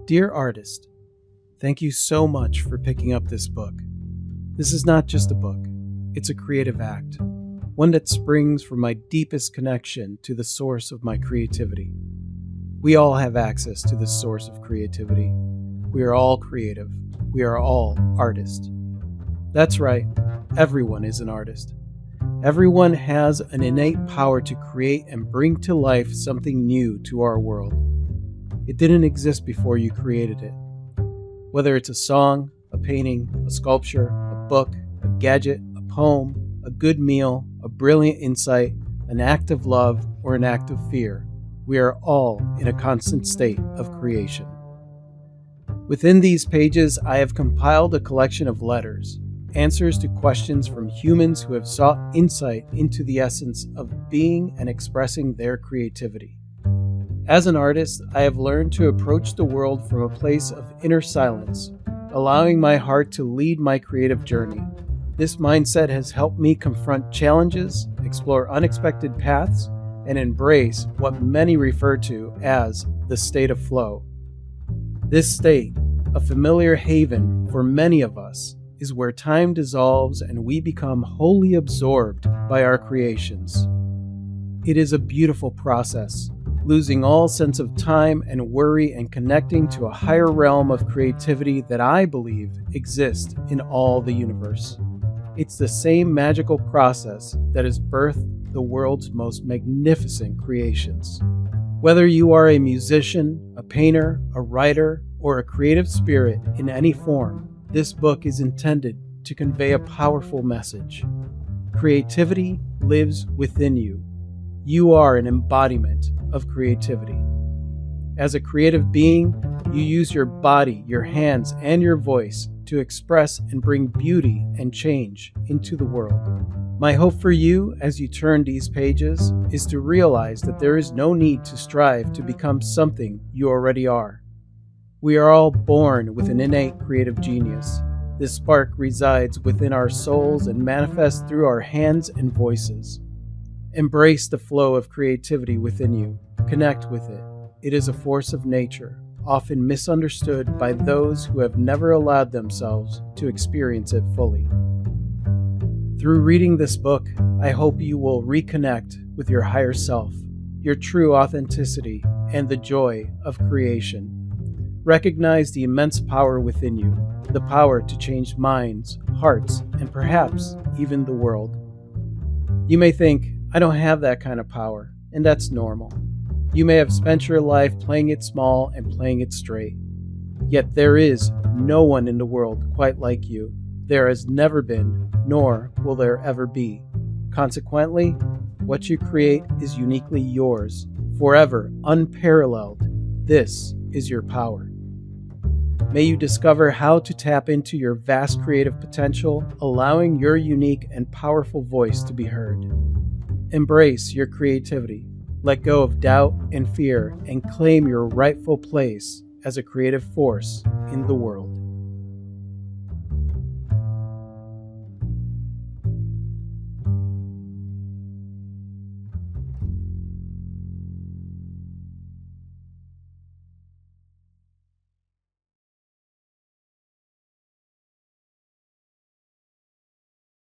Dear artist, thank you so much for picking up this book. This is not just a book, it's a creative act, one that springs from my deepest connection to the source of my creativity. We all have access to this source of creativity. We are all creative. We are all artists. That's right, everyone is an artist. Everyone has an innate power to create and bring to life something new to our world. It didn't exist before you created it. Whether it's a song, a painting, a sculpture, a book, a gadget, a poem, a good meal, a brilliant insight, an act of love, or an act of fear, we are all in a constant state of creation. Within these pages, I have compiled a collection of letters, answers to questions from humans who have sought insight into the essence of being and expressing their creativity. As an artist, I have learned to approach the world from a place of inner silence, allowing my heart to lead my creative journey. This mindset has helped me confront challenges, explore unexpected paths, and embrace what many refer to as the state of flow. This state, a familiar haven for many of us, is where time dissolves and we become wholly absorbed by our creations. It is a beautiful process, losing all sense of time and worry and connecting to a higher realm of creativity that I believe exists in all the universe. It's the same magical process that has birthed the world's most magnificent creations. Whether you are a musician, a painter, a writer, or a creative spirit in any form, this book is intended to convey a powerful message. Creativity lives within you. You are an embodiment of creativity. As a creative being, you use your body, your hands, and your voice to express and bring beauty and change into the world. My hope for you as you turn these pages is to realize that there is no need to strive to become something you already are. We are all born with an innate creative genius. This spark resides within our souls and manifests through our hands and voices. Embrace the flow of creativity within you. Connect with it. It is a force of nature, often misunderstood by those who have never allowed themselves to experience it fully. Through reading this book, I hope you will reconnect with your higher self, your true authenticity, and the joy of creation. Recognize the immense power within you, the power to change minds, hearts, and perhaps even the world. You may think, I don't have that kind of power, and that's normal. You may have spent your life playing it small and playing it straight. Yet there is no one in the world quite like you. There has never been, nor will there ever be. Consequently, what you create is uniquely yours, forever unparalleled. This is your power. May you discover how to tap into your vast creative potential, allowing your unique and powerful voice to be heard. Embrace your creativity, let go of doubt and fear, and claim your rightful place as a creative force in the world.